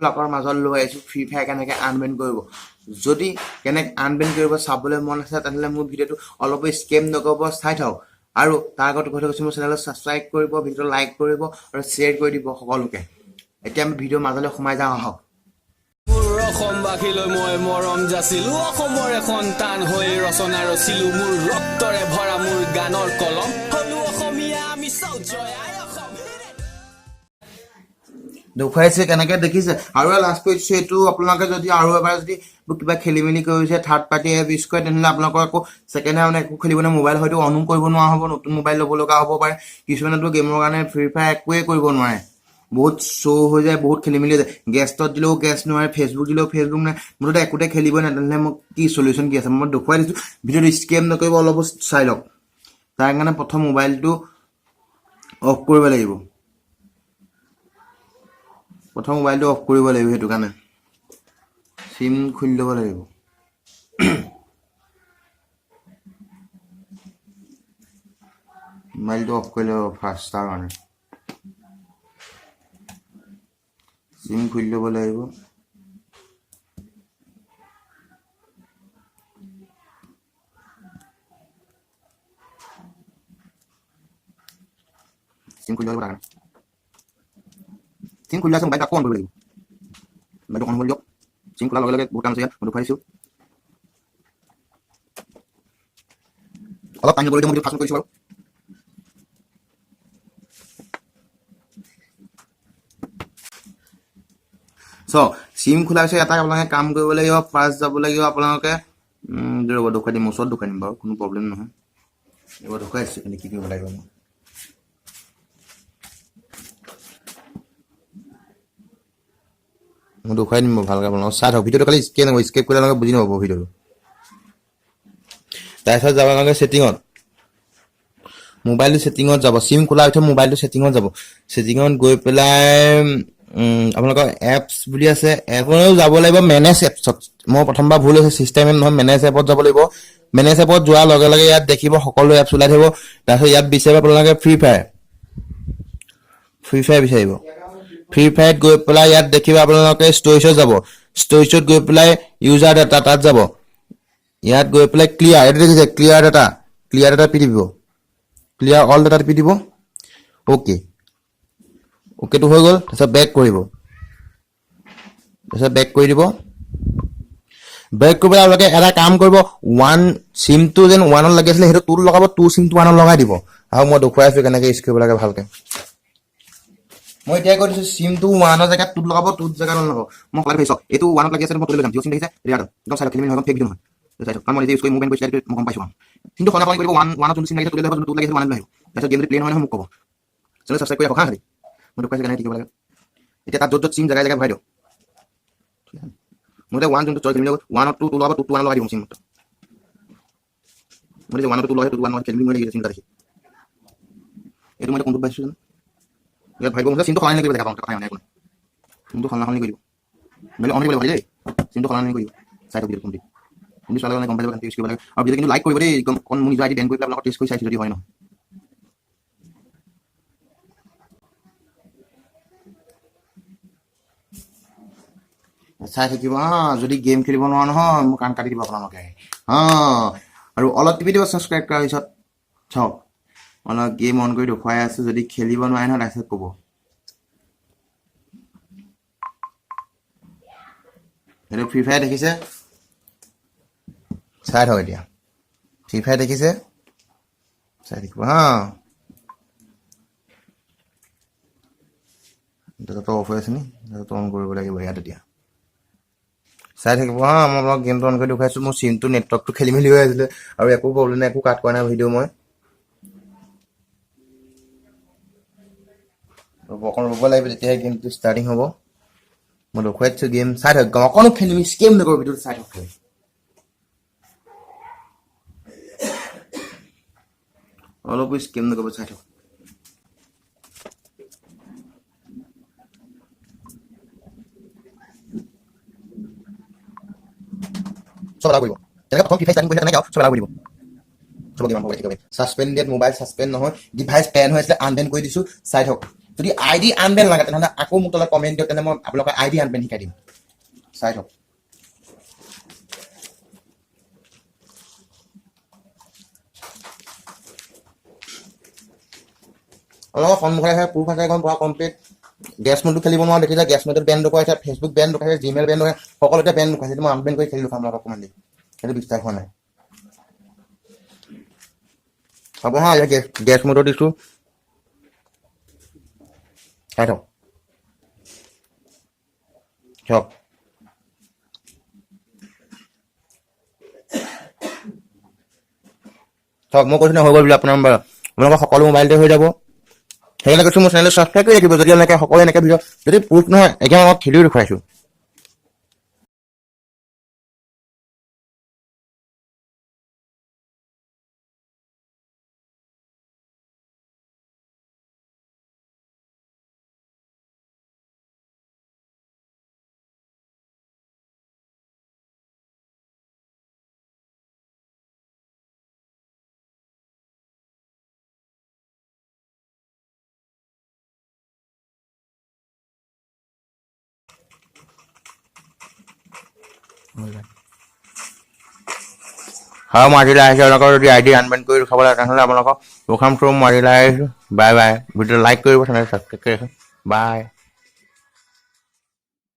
লোকৰ মাজত লৈ আহিছোঁ ফ্ৰী ফায়াৰ কেনেকৈ আনবেন কৰিব যদি কেনেকৈ আনবেন কৰিব চাবলৈ মন আছে তেনেহ'লে মোৰ ভিডিঅ'টো অলপ স্কেম নকৰিব চাই থাকক আৰু তাৰ আগত কৈ থৈছোঁ মোৰ চেনেলটো ছাবস্ক্ৰাইব কৰিব ভিডিঅ'টো লাইক কৰিব আৰু শ্বেয়াৰ কৰি দিব সকলোকে এতিয়া আমি ভিডিঅ'ৰ মাজলৈ সোমাই যাওঁ আহক অসমবাসীলৈ মই মৰম যাচিলো অসমৰ এখন টান হৈ ৰচনা ৰচিলো মোৰ ৰক্তৰে ভৰা মোৰ গানৰ কলম হলো অসমীয়া আমি সৌজয় অসম দেখুৱাইছে কেনেকৈ দেখিছে আৰু লাষ্ট কৰিছোঁ এইটো আপোনালোকে যদি আৰু এবাৰ যদি কিবা খেলি মেলি কৰিছে থাৰ্ড পাৰ্টি এপ ইউজ কৰে তেনেহ'লে আপোনালোকৰ আকৌ ছেকেণ্ড হেণ্ড একো খেলিবলৈ মোবাইল হয়তো অনো কৰিব নোৱাৰা হ'ব নতুন মোবাইল ল'ব লগা হ'ব পাৰে কিছুমানেতো গেমৰ কাৰণে ফ্ৰী ফায়াৰ একোৱেই কৰিব নোৱাৰে বহুত শ্ব' হৈ যায় বহুত খেলি মেলি হৈ যায় গেষ্টত দিলেও গেছ নোৱাৰে ফেচবুক দিলেও ফেচবুক নাই মুঠতে একোতে খেলিব নাই তেনেহ'লে মোক কি চলিউশ্যন কি আছে মই দেখুৱাই দিছোঁ ভিডিঅ'টো স্কেম নকৰিব অলপ চাই লওক তাৰ কাৰণে প্ৰথম মোবাইলটো অফ কৰিব লাগিব সেইটো কাৰণে চিম খুলি ল'ব লাগিব মোবাইলটো অফ কৰি ল'ব ফাৰ্ষ্ট তাৰ কাৰণে চিম খুলি ল'ব লাগিব চিম খুলি ল'ব লাগে চিম খুলি আছে মোবাইলটো আকৌ অন কৰিব লাগিব মোবাইলটো অন কৰি দিয়ক চিম খোলাৰ লগে লগে বহুত কাম আছে ইয়াত মই দেখুৱাইছোঁ অলপ টাইম কৰি দিওঁ মই ফাৰ্ষ্ট কৰিছোঁ বাৰু চিম খোলাৰ পিছত এটা আপোনালোকে কাম কৰিব লাগিব ফাৰ্ষ্ট যাব লাগিব আপোনালোকে ৰ'ব দেখুৱাই দিম ওচৰত দেখুৱাই দিম বাৰু কোনো প্ৰব্লেম নহয় এইবাৰ দেখুৱাই দিছোঁ কি কৰিব লাগিব মই দেখুৱাই দিম ভালকৈ আপোনালোকক চাই থাকক ভিডিঅ'টো খালি স্কেপ কৰিলে আপোনালোকে বুজি নাপাব ভিডিঅ'টো তাৰপিছত যাব আপোনালোকে ছেটিঙত মোবাইলটো ছেটিঙত যাব চিম খোলাৰ পিছত মোবাইলটো ছেটিঙত যাব ছেটিঙত গৈ পেলাই আপোনালোকৰ এপছ বুলি আছে এপলৈও যাব লাগিব মেনেজ এপছত মই প্ৰথমবাৰ ভুল হৈছে ছিষ্টেম এপ নহয় মেনেজ এপত যাব লাগিব মেনেজ এপত যোৱাৰ লগে লগে ইয়াত দেখিব সকলো এপছ ওলাই থাকিব তাৰপিছত ইয়াত বিচাৰিব আপোনালোকে ফ্ৰী ফায়াৰ বিচাৰিব ফ্ৰী ফায়াৰত গৈ পেলাই ইয়াত দেখিব আপোনালোকে ষ্ট'ৰেজত যাব ষ্ট'ৰেজত গৈ পেলাই ইউজাৰ ডাটা তাত যাব ইয়াত গৈ পেলাই ক্লিয়াৰ এইটো দেখিছে ক্লিয়াৰ ডাটা পি দিব ক্লিয়াৰ অল ডাটা পি দিব অ'কেটো হৈ গ'ল তাৰপিছত বেক কৰি দিব বেক কৰি পেলাই আপোনালোকে এটা কাম কৰিব ওৱান চিমটো যেন ওৱানত লাগি আছিলে সেইটো টুত লগাব টু চিমটো ওৱানত লগাই দিব আৰু মই দেখুৱাই আছোঁ কেনেকৈ ইউজ কৰিব লাগে ভালকৈ মই এতিয়া কৈ দিছোঁ চিমটো ওৱানৰ জেগাত টুত লগাব টুত জেগাত নলগাব মই সলাই চাওক এইটো ওৱানত লাগি আছে মই টুত লৈ যাম জিঅ' চিম দেখিছে ৰিয়াৰ্ড একদম চাই খেলি মেলি নহয় ফেক ভিডিঅ' নহয় চাই কাৰণ মই নিজে ইউজ কৰি মোবাইল কৰিছোঁ মই গম পাইছোঁ কিন্তু সলাই কৰিব ওৱানত যোনটো চিম লাগিছে টুত লাগিব টুত লাগিছে ওৱানত লৈ আহিব তাৰপিছত গেম যদি প্লে নহয় মোক ক'ব চেনেল ছাবস্ক্ৰাইব কৰি ৰাখক হা খালি মই দেখুৱাইছোঁ কেনেকৈ কৰিব লাগে এতিয়া তাত য'ত চিম জেগাই জেগাই ভৰাই দিয়ক মই ওৱান যোনটো চইচ খেলি ওৱানত টু লগাব টু ওৱান লগাই দিম চিমটো মই ওৱানত টু লগাই টু ওৱান খেলি মেলি চিন্তা দেখি এইটো মই কোনটো পাইছোঁ ইয়াত ভাবিব মোৰ চিমটো সলনি কৰিব দেখা পাওঁ কথা নাই একো চিমটো সলনি কৰি দিব বেলেগ অন কৰিব দেই চিমটো সলনি কৰি দিব চাই থাকক কোনটো কোনটো চলালে গম পাই যাব ইউজ কৰিব লাগে আৰু ভিডিঅ' কিন্তু লাইক কৰিব দেই কোন মোৰ নিজৰ আইডি বেন কৰি পেলাই আপোনালোকক টেষ্ট কৰি চাইছোঁ যদি হয় নহয় চাই থাকিব যদি গেম খেলিব নোৱাৰা নহয় মোৰ কাণ কাটি দিব আপোনালোকে আৰু অলপ টিপি দিব ছাবস্ক্ৰাইব কৰাৰ পিছত চাওক অলপ গেম অন কৰি দেখুৱাই আছোঁ যদি খেলিব নোৱাৰে নহয় তাৰপিছত ক'ব এইটো ফ্ৰী ফায়াৰ দেখিছে চাই থাকক এতিয়া ফ্ৰী ফায়াৰ দেখিছে চাই থাকিব দাদাটো অফ হৈ আছে নি দাদাটো অন কৰিব লাগিব ইয়াত এতিয়া চাই থাকিব মই আপোনাক গেমটো অন কৰি দেখুৱাইছোঁ মোৰ চিমটো নেটৱৰ্কটো খেলি মেলি হৈ আছিলে আৰু একো প্ৰব্লেম নাই একো কাট কৰা নাই ভিডিঅ' মই অকণ ৰ'ব লাগিব তেতিয়াহে গেমটো ষ্টাৰ্টিং হ'ব মই দেখুৱাই দিছোঁ গেম চাই থাকক অকণো খেলি মেলি স্কেম নকৰোঁ ভিডিঅ'টো চাই থাকক অলপো স্কেম নকৰিব চাই থাকক চব কৰিব তেনেকৈ প্ৰথম ডিভাইচ ষ্টাৰ্টিং কৰিছে তেনেকৈ চব কৰিব চব গেম আৰম্ভ কৰি থাকিব ছাছপেণ্ডেড মোবাইল ছাছপেণ্ড নহয় ডিভাইচ বেন হৈ আছিলে আনবেন কৰি দিছোঁ চাই থাকক যদি ID আনবেন লাগে তেনেহ'লে আকৌ মোক তলত কমেণ্ট দিয়ক, তেনে মই আপোনালোকৰ ID আনবেন শিকাই দিম। চাই থওক। অলপ সন্মুখত আছে প্ৰুফ আছে এখন পুৰা কমপ্লিট। গেছ মোডটো খেলিব নোৱাৰো দেখিলে, গেছ মোডত বেন দেখুৱাইছে, ফেচবুক বেন দেখুৱাইছে, জিমেইল বেন দেখুৱাইছে, সকলোতে বেন দেখুৱাইছে। মই আনবেন কৰি খেলি দেখুৱাম অকণমান দি, সেইটো বিশ্বাস হোৱা নাই। হ'ব হা, গেছ মোডত দিছো, চাই থওক। চাওক চাওক, মই কৈছো ন হৈ গ'ল বুলি আপোনালোকৰ সকলো মোবাইলতে হৈ যাব। সেইকাৰণে কৈছো মোৰ চেনেলটো ছাবস্ক্ৰাইব কৰি ৰাখিব, যদি এনেকৈ সকলো এনেকৈ ভিডিঅ' যদি প্ৰুফ নহয় এতিয়া মই খেলিও দেখুৱাইছো। হয়, মই আজিলৈ আহিছোঁ। আপোনালোকৰ যদি ID আনবেন কৰি খাব লাগে তেনেহ'লে আপোনালোকক প্ৰগ্ৰাম থ্ৰু মই আজিলৈ আহিছোঁ। Bye bye. ভিডিঅ'টো লাইক কৰিব, চেনেল ছাবস্ক্ৰাইব কৰি ৰাখিব। বাই।